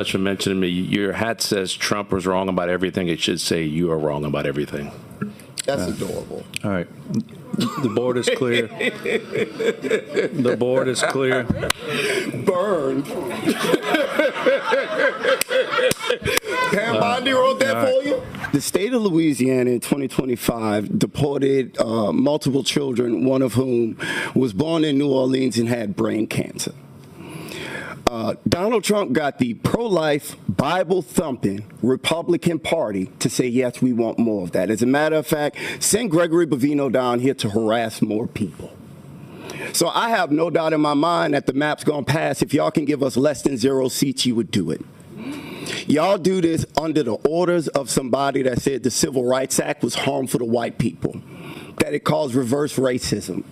For mentioning me, your hat says Trump was wrong about everything. It should say you are wrong about everything. That's adorable. All right. The board is clear. The board is clear. Burned. Pam Bondi wrote that for you? The state of Louisiana in 2025 deported multiple children, one of whom was born in New Orleans and had brain cancer. Donald Trump got the pro-life, Bible-thumping Republican Party to say, yes, we want more of that. As a matter of fact, send Gregory Bovino down here to harass more people. So I have no doubt in my mind that the map's going to pass. If y'all can give us less than 0 seats, you would do it. Y'all do this under the orders of somebody that said the Civil Rights Act was harmful to white people, that it caused reverse racism.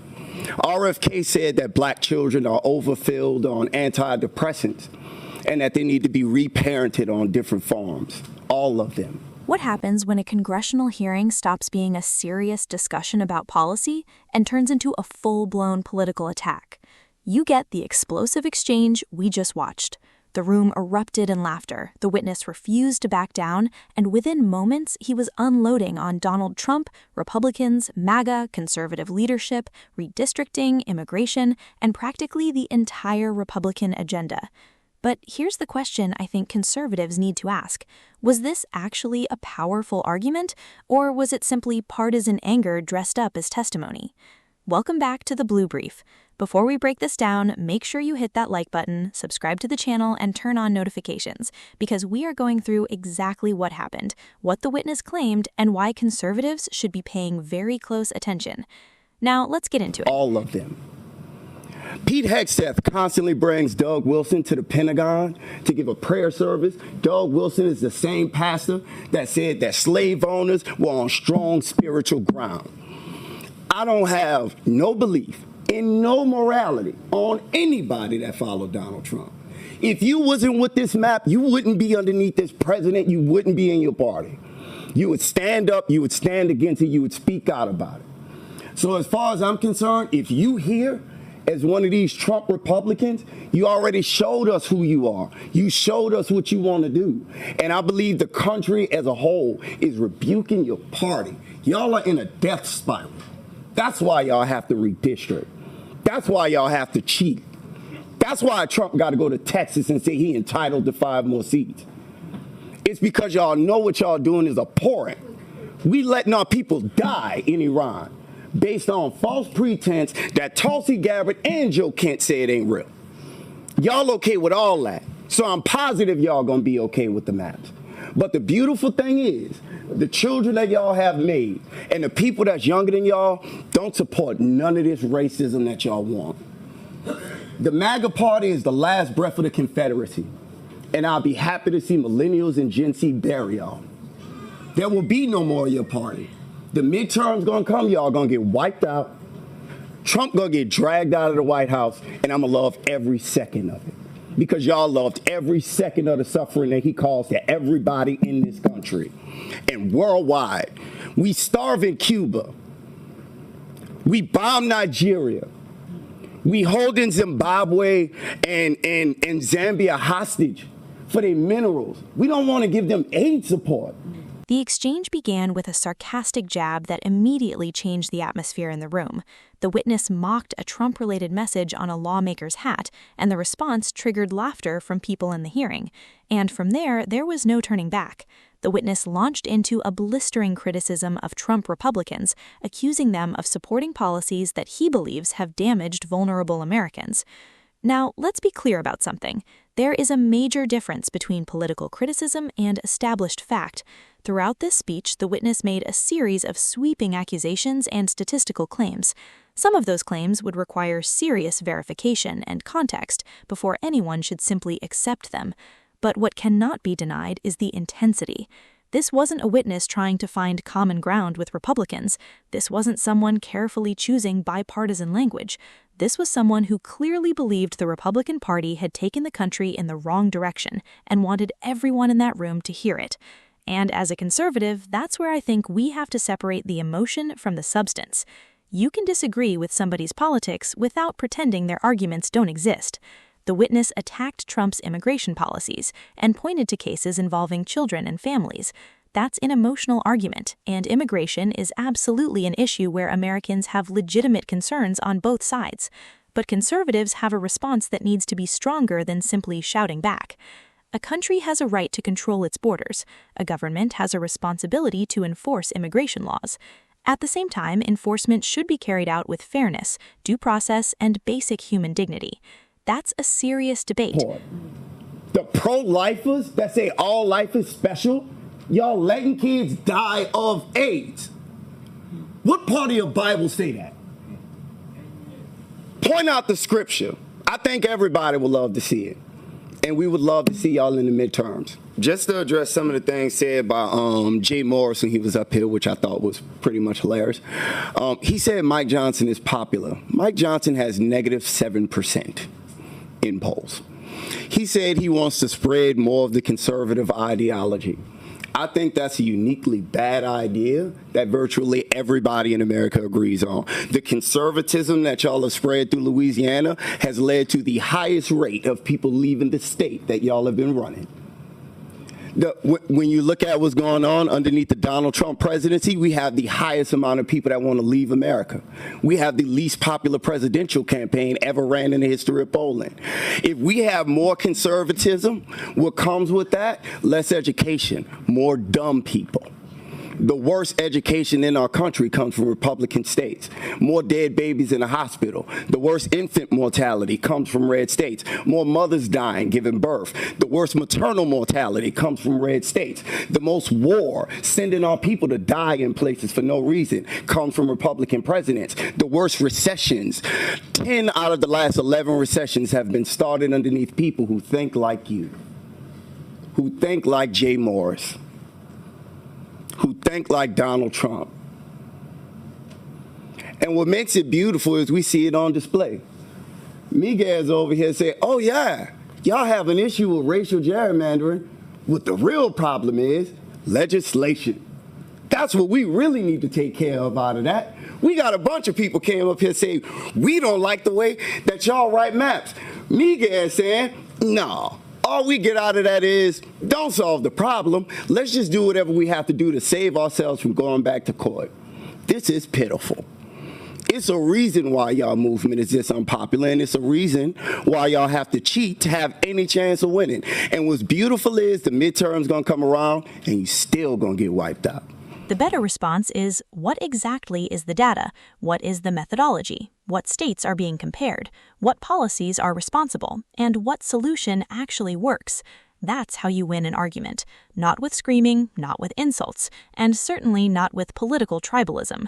RFK said that black children are overfilled on antidepressants and that they need to be reparented on different farms, all of them. What happens when a congressional hearing stops being a serious discussion about policy and turns into a full-blown political attack? You get the explosive exchange we just watched. The room erupted in laughter, the witness refused to back down, and within moments he was unloading on Donald Trump, Republicans, MAGA, conservative leadership, redistricting, immigration, and practically the entire Republican agenda. But here's the question I think conservatives need to ask. Was this actually a powerful argument, or was it simply partisan anger dressed up as testimony? Welcome back to the Blue Brief. Before we break this down, make sure you hit that like button, subscribe to the channel, and turn on notifications, because we are going through exactly what happened, what the witness claimed, and why conservatives should be paying very close attention. Now, let's get into it. All of them. Pete Hegseth constantly brings Doug Wilson to the Pentagon to give a prayer service. Doug Wilson is the same pastor that said that slave owners were on strong spiritual ground. I don't have no belief in no morality on anybody that followed Donald Trump. If you wasn't with this map, you wouldn't be underneath this president. You wouldn't be in your party. You would stand up, you would stand against it, you would speak out about it. So as far as I'm concerned, if you here as one of these Trump Republicans, you already showed us who you are. You showed us what you want to do. And I believe the country as a whole is rebuking your party. Y'all are in a death spiral. That's why y'all have to redistrict. That's why y'all have to cheat. That's why Trump got to go to Texas and say he entitled to 5 more seats. It's because y'all know what y'all doing is abhorrent. We letting our people die in Iran based on false pretense that Tulsi Gabbard and Joe Kent say it ain't real. Y'all okay with all that. So I'm positive y'all gonna be okay with the maps. But the beautiful thing is, the children that y'all have made and the people that's younger than y'all don't support none of this racism that y'all want. The MAGA party is the last breath of the Confederacy, and I'll be happy to see millennials and Gen Z bury y'all. There will be no more of your party. The midterms gonna come, y'all gonna get wiped out. Trump gonna get dragged out of the White House, and I'm gonna love every second of it. Because y'all loved every second of the suffering that he caused to everybody in this country. And worldwide, we starve in Cuba. We bomb Nigeria. We hold in Zimbabwe and Zambia hostage for their minerals. We don't want to give them aid support. The exchange began with a sarcastic jab that immediately changed the atmosphere in the room. The witness mocked a Trump-related message on a lawmaker's hat, and the response triggered laughter from people in the hearing. And from there was no turning back. The witness launched into a blistering criticism of Trump Republicans, accusing them of supporting policies that he believes have damaged vulnerable Americans. Now, let's be clear about something. There is a major difference between political criticism and established fact. Throughout this speech, the witness made a series of sweeping accusations and statistical claims. Some of those claims would require serious verification and context before anyone should simply accept them. But what cannot be denied is the intensity. This wasn't a witness trying to find common ground with Republicans. This wasn't someone carefully choosing bipartisan language. This was someone who clearly believed the Republican Party had taken the country in the wrong direction and wanted everyone in that room to hear it. And as a conservative, that's where I think we have to separate the emotion from the substance. You can disagree with somebody's politics without pretending their arguments don't exist. The witness attacked Trump's immigration policies and pointed to cases involving children and families. That's an emotional argument, and immigration is absolutely an issue where Americans have legitimate concerns on both sides. But conservatives have a response that needs to be stronger than simply shouting back. A country has a right to control its borders. A government has a responsibility to enforce immigration laws. At the same time, enforcement should be carried out with fairness, due process, and basic human dignity. That's a serious debate. The pro-lifers that say all life is special, y'all letting kids die of AIDS. What part of your Bible say that? Point out the scripture. I think everybody would love to see it. And we would love to see y'all in the midterms. Just to address some of the things said by Jay Morris when he was up here, which I thought was pretty much hilarious. He said Mike Johnson is popular. Mike Johnson has negative 7% in polls. He said he wants to spread more of the conservative ideology. I think that's a uniquely bad idea that virtually everybody in America agrees on. The conservatism that y'all have spread through Louisiana has led to the highest rate of people leaving the state that y'all have been running. When you look at what's going on underneath the Donald Trump presidency, we have the highest amount of people that want to leave America. We have the least popular presidential campaign ever ran in the history of polling. If we have more conservatism, what comes with that? Less education, more dumb people. The worst education in our country comes from Republican states. More dead babies in the hospital. The worst infant mortality comes from red states. More mothers dying giving birth. The worst maternal mortality comes from red states. The most war, sending our people to die in places for no reason, comes from Republican presidents. The worst recessions, 10 out of the last 11 recessions have been started underneath people who think like you, who think like Jay Morris, who think like Donald Trump. And what makes it beautiful is we see it on display. Miguel's over here saying, oh yeah, y'all have an issue with racial gerrymandering. What the real problem is legislation. That's what we really need to take care of out of that. We got a bunch of people came up here saying, we don't like the way that y'all write maps. Miguel saying, no. All we get out of that is, don't solve the problem. Let's just do whatever we have to do to save ourselves from going back to court. This is pitiful. It's a reason why y'all movement is this unpopular, and it's a reason why y'all have to cheat to have any chance of winning. And what's beautiful is the midterms gonna come around, and you still gonna get wiped out. The better response is, what exactly is the data? What is the methodology? What states are being compared? What policies are responsible? And what solution actually works? That's how you win an argument. Not with screaming, not with insults, and certainly not with political tribalism.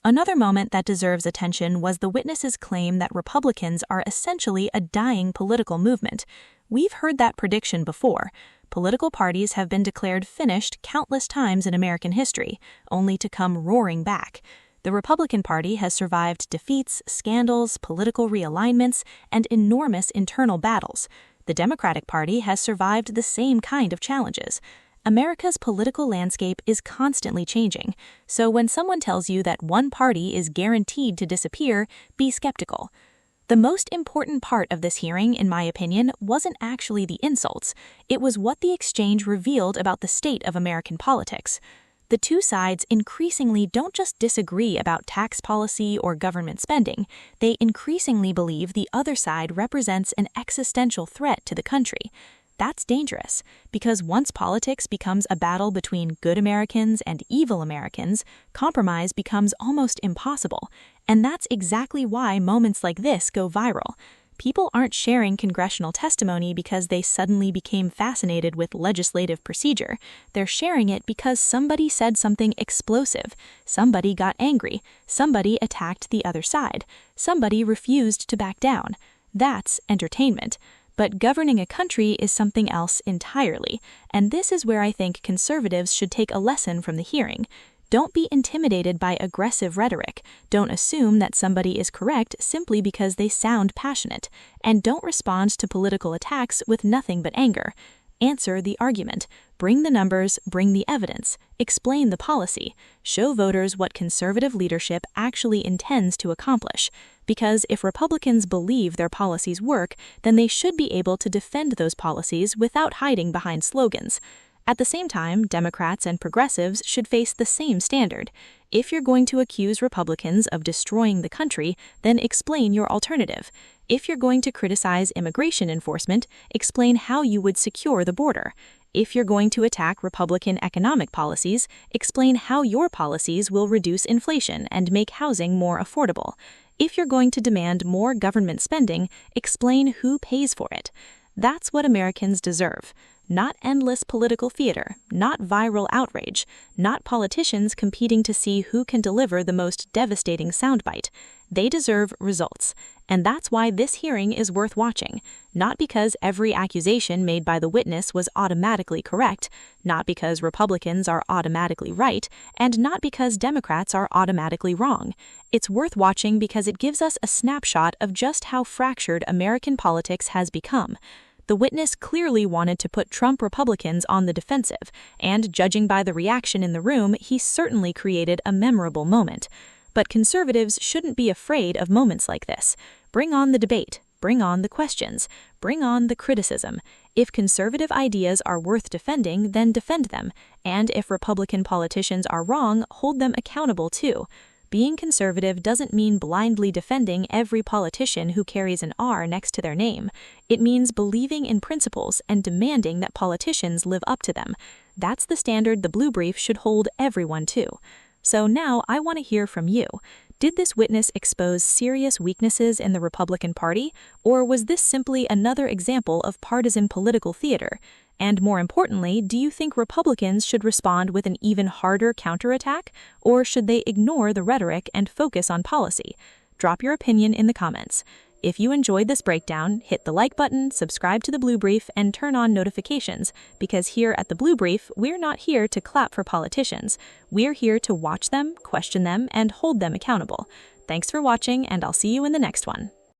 Another moment that deserves attention was the witness's claim that Republicans are essentially a dying political movement. We've heard that prediction before. Political parties have been declared finished countless times in American history, only to come roaring back. The Republican Party has survived defeats, scandals, political realignments, and enormous internal battles. The Democratic Party has survived the same kind of challenges. America's political landscape is constantly changing, so when someone tells you that one party is guaranteed to disappear, be skeptical. The most important part of this hearing, in my opinion, wasn't actually the insults. It was what the exchange revealed about the state of American politics. The two sides increasingly don't just disagree about tax policy or government spending. They increasingly believe the other side represents an existential threat to the country. That's dangerous, because once politics becomes a battle between good Americans and evil Americans, compromise becomes almost impossible. And that's exactly why moments like this go viral. People aren't sharing congressional testimony because they suddenly became fascinated with legislative procedure. They're sharing it because somebody said something explosive, somebody got angry, somebody attacked the other side, somebody refused to back down. That's entertainment. But governing a country is something else entirely, and this is where I think conservatives should take a lesson from the hearing. Don't be intimidated by aggressive rhetoric. Don't assume that somebody is correct simply because they sound passionate, and don't respond to political attacks with nothing but anger. Answer the argument. Bring the numbers, bring the evidence. Explain the policy. Show voters what conservative leadership actually intends to accomplish. because if Republicans believe their policies work, then they should be able to defend those policies without hiding behind slogans. At the same time, Democrats and progressives should face the same standard. If you're going to accuse Republicans of destroying the country, then explain your alternative. If you're going to criticize immigration enforcement, explain how you would secure the border. If you're going to attack Republican economic policies, explain how your policies will reduce inflation and make housing more affordable. If you're going to demand more government spending, explain who pays for it. That's what Americans deserve. Not endless political theater, not viral outrage, not politicians competing to see who can deliver the most devastating soundbite. They deserve results. And that's why this hearing is worth watching, not because every accusation made by the witness was automatically correct, not because Republicans are automatically right, and not because Democrats are automatically wrong. It's worth watching because it gives us a snapshot of just how fractured American politics has become. The witness clearly wanted to put Trump Republicans on the defensive, and judging by the reaction in the room, he certainly created a memorable moment. But conservatives shouldn't be afraid of moments like this. Bring on the debate. Bring on the questions. Bring on the criticism. If conservative ideas are worth defending, then defend them. And if Republican politicians are wrong, hold them accountable too. Being conservative doesn't mean blindly defending every politician who carries an R next to their name. It means believing in principles and demanding that politicians live up to them. That's the standard the Blue Brief should hold everyone to. So now I want to hear from you. Did this witness expose serious weaknesses in the Republican Party, or was this simply another example of partisan political theater? And more importantly, do you think Republicans should respond with an even harder counterattack, or should they ignore the rhetoric and focus on policy? Drop your opinion in the comments. If you enjoyed this breakdown, hit the like button, subscribe to the Blue Brief, and turn on notifications, because here at the Blue Brief, we're not here to clap for politicians. We're here to watch them, question them, and hold them accountable. Thanks for watching, and I'll see you in the next one.